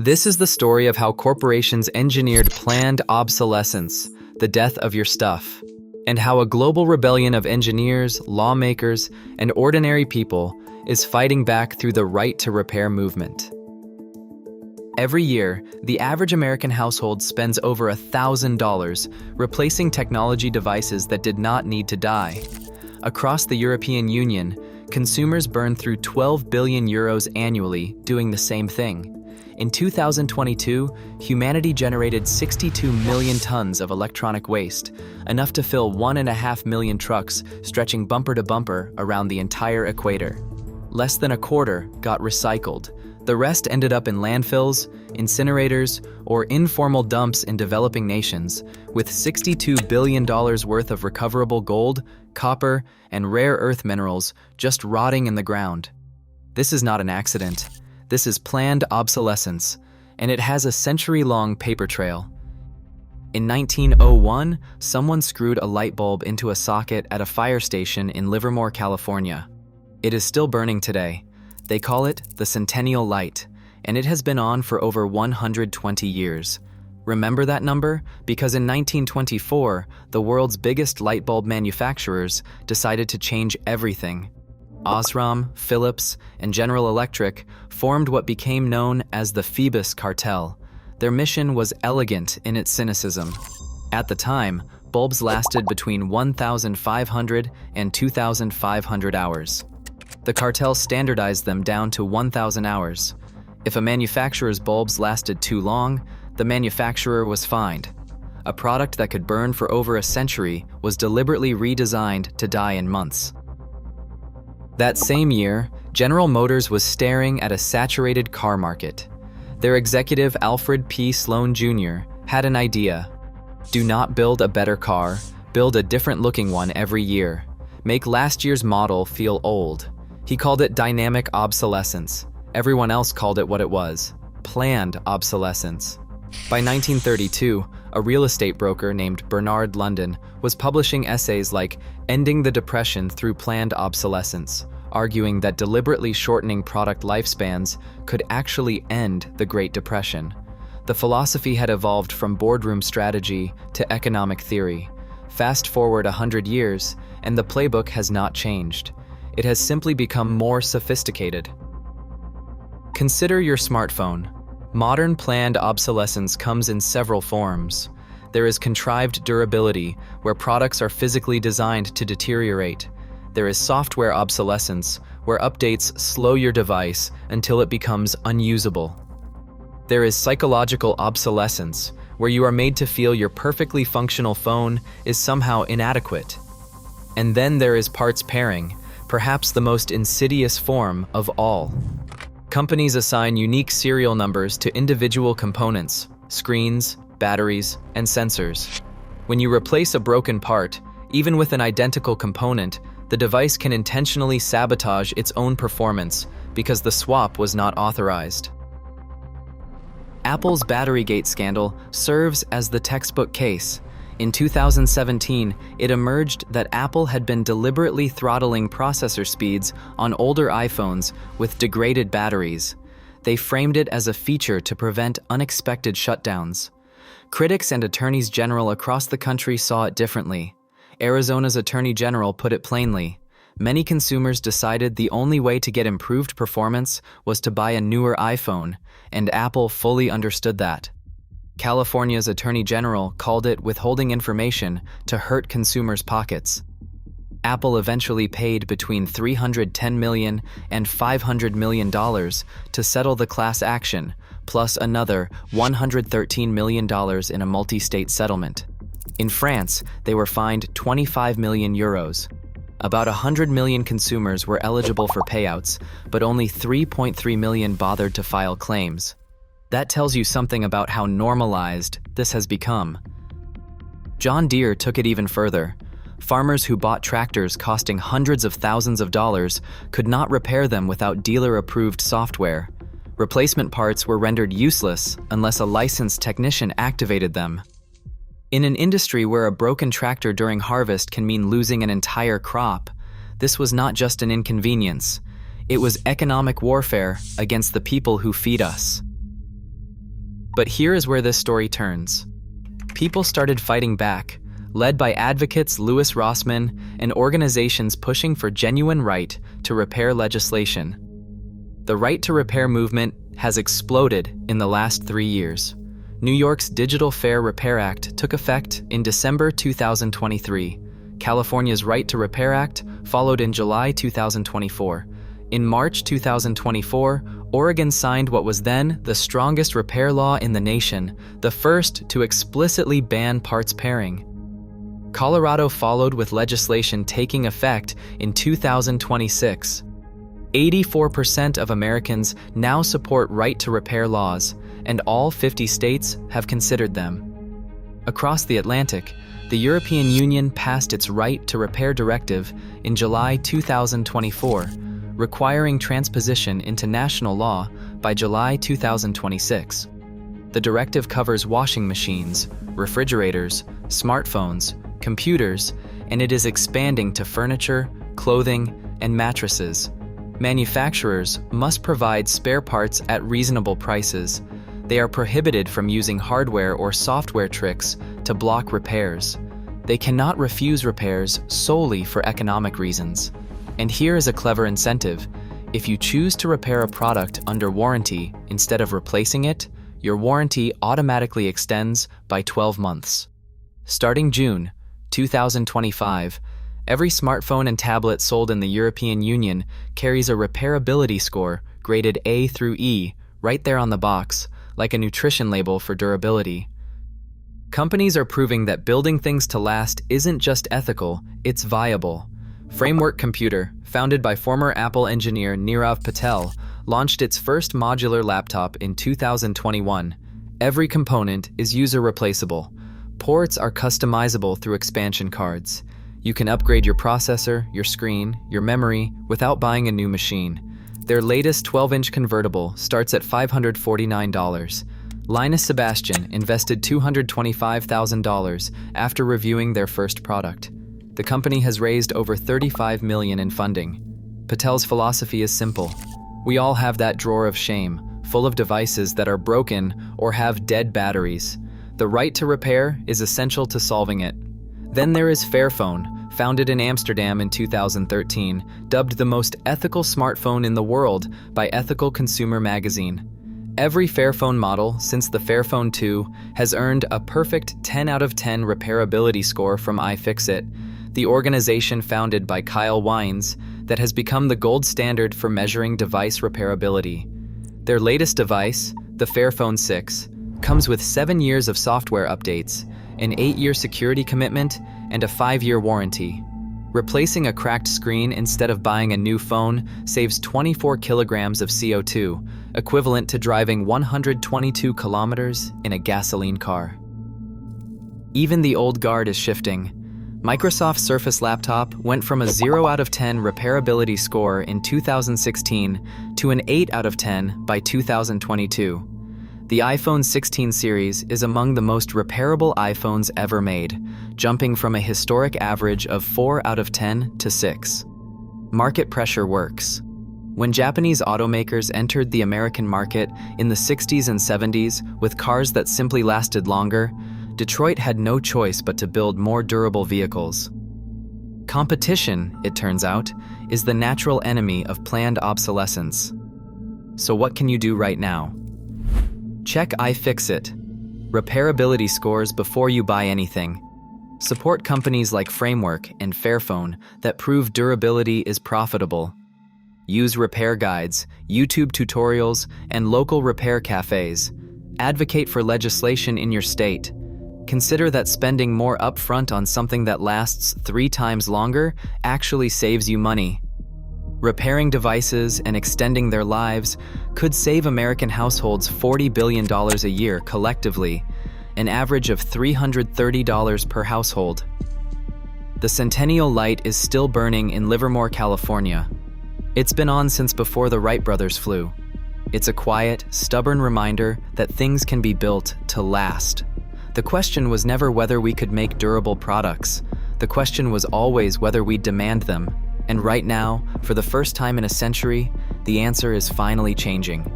This is the story of how corporations engineered planned obsolescence, the death of your stuff, and how a global rebellion of engineers, lawmakers, and ordinary people is fighting back through the right to repair movement. Every year, the average American household spends over $1,000 replacing technology devices that did not need to die. Across the European Union, consumers burn through 12 billion euros annually doing the same thing. In 2022, humanity generated 62 million tons of electronic waste, enough to fill 1.5 million trucks stretching bumper to bumper around the entire equator. Less than a quarter got recycled. The rest ended up in landfills, incinerators, or informal dumps in developing nations, with $62 billion worth of recoverable gold, copper, and rare earth minerals just rotting in the ground. This is not an accident. This is planned obsolescence, and it has a century-long paper trail. In 1901, someone screwed a light bulb into a socket at a fire station in Livermore, California. It is still burning today. They call it the Centennial Light, and it has been on for over 120 years. Remember that number? Because in 1924, the world's biggest light bulb manufacturers decided to change everything. Osram, Philips, and General Electric formed what became known as the Phoebus cartel. Their mission was elegant in its cynicism. At the time, bulbs lasted between 1,500 and 2,500 hours. The cartel standardized them down to 1,000 hours. If a manufacturer's bulbs lasted too long, the manufacturer was fined. A product that could burn for over a century was deliberately redesigned to die in months. That same year, General Motors was staring at a saturated car market. Their executive, Alfred P. Sloan Jr., had an idea. Do not build a better car, build a different-looking one every year. Make last year's model feel old. He called it dynamic obsolescence. Everyone else called it what it was, planned obsolescence. By 1932, a real estate broker named Bernard London was publishing essays like Ending the Depression Through Planned Obsolescence, arguing that deliberately shortening product lifespans could actually end the Great Depression. The philosophy had evolved from boardroom strategy to economic theory. Fast forward 100 years, and the playbook has not changed. It has simply become more sophisticated. Consider your smartphone. Modern planned obsolescence comes in several forms. There is contrived durability, where products are physically designed to deteriorate. There is software obsolescence, where updates slow your device until it becomes unusable. There is psychological obsolescence, where you are made to feel your perfectly functional phone is somehow inadequate. And then there is parts pairing, perhaps the most insidious form of all. Companies assign unique serial numbers to individual components, screens, batteries, and sensors. When you replace a broken part, even with an identical component, the device can intentionally sabotage its own performance because the swap was not authorized. Apple's Batterygate scandal serves as the textbook case. In 2017, it emerged that Apple had been deliberately throttling processor speeds on older iPhones with degraded batteries. They framed it as a feature to prevent unexpected shutdowns. Critics and attorneys general across the country saw it differently. Arizona's attorney general put it plainly. Many consumers decided the only way to get improved performance was to buy a newer iPhone, and Apple fully understood that. California's Attorney General called it withholding information to hurt consumers' pockets. Apple eventually paid between $310 million and $500 million to settle the class action, plus another $113 million in a multi-state settlement. In France, they were fined 25 million euros. About 100 million consumers were eligible for payouts, but only 3.3 million bothered to file claims. That tells you something about how normalized this has become. John Deere took it even further. Farmers who bought tractors costing hundreds of thousands of dollars could not repair them without dealer-approved software. Replacement parts were rendered useless unless a licensed technician activated them. In an industry where a broken tractor during harvest can mean losing an entire crop, this was not just an inconvenience. It was economic warfare against the people who feed us. But here is where this story turns. People started fighting back, led by advocates Louis Rossmann and organizations pushing for genuine right to repair legislation. The right to repair movement has exploded in the last 3 years. New York's Digital Fair Repair Act took effect in December 2023. California's Right to Repair Act followed in July 2024. In March 2024, Oregon signed what was then the strongest repair law in the nation, the first to explicitly ban parts pairing. Colorado followed with legislation taking effect in 2026. 84% of Americans now support right to repair laws, and all 50 states have considered them. Across the Atlantic, the European Union passed its Right to Repair Directive in July 2024, requiring transposition into national law by July 2026. The directive covers washing machines, refrigerators, smartphones, computers, and it is expanding to furniture, clothing, and mattresses. Manufacturers must provide spare parts at reasonable prices. They are prohibited from using hardware or software tricks to block repairs. They cannot refuse repairs solely for economic reasons. And here is a clever incentive. If you choose to repair a product under warranty instead of replacing it, your warranty automatically extends by 12 months. Starting June 2025, every smartphone and tablet sold in the European Union carries a repairability score graded A through E right there on the box, like a nutrition label for durability. Companies are proving that building things to last isn't just ethical, it's viable. Framework Computer, founded by former Apple engineer Nirav Patel, launched its first modular laptop in 2021. Every component is user-replaceable. Ports are customizable through expansion cards. You can upgrade your processor, your screen, your memory without buying a new machine. Their latest 12-inch convertible starts at $549. Linus Sebastian invested $225,000 after reviewing their first product. The company has raised over $35 million in funding. Patel's philosophy is simple. We all have that drawer of shame, full of devices that are broken or have dead batteries. The right to repair is essential to solving it. Then there is Fairphone, founded in Amsterdam in 2013, dubbed the most ethical smartphone in the world by Ethical Consumer magazine. Every Fairphone model since the Fairphone 2 has earned a perfect 10 out of 10 repairability score from iFixit, the organization founded by Kyle Wines that has become the gold standard for measuring device repairability. Their latest device, the Fairphone 6, comes with 7 years of software updates, an 8-year security commitment, and a 5-year warranty. Replacing a cracked screen instead of buying a new phone saves 24 kilograms of CO2, equivalent to driving 122 kilometers in a gasoline car. Even the old guard is shifting. Microsoft's Surface laptop went from a 0 out of 10 repairability score in 2016 to an 8 out of 10 by 2022. The iPhone 16 series is among the most repairable iPhones ever made, jumping from a historic average of 4 out of 10 to 6. Market pressure works. When Japanese automakers entered the American market in the 60s and 70s with cars that simply lasted longer, Detroit had no choice but to build more durable vehicles. Competition, it turns out, is the natural enemy of planned obsolescence. So what can you do right now? Check iFixit. Repairability scores before you buy anything. Support companies like Framework and Fairphone that prove durability is profitable. Use repair guides, YouTube tutorials, and local repair cafes. Advocate for legislation in your state. Consider that spending more upfront on something that lasts 3 times longer actually saves you money. Repairing devices and extending their lives could save American households $40 billion a year collectively, an average of $330 per household. The Centennial Light is still burning in Livermore, California. It's been on since before the Wright brothers flew. It's a quiet, stubborn reminder that things can be built to last. The question was never whether we could make durable products. The question was always whether we'd demand them. And right now, for the first time in a century, the answer is finally changing.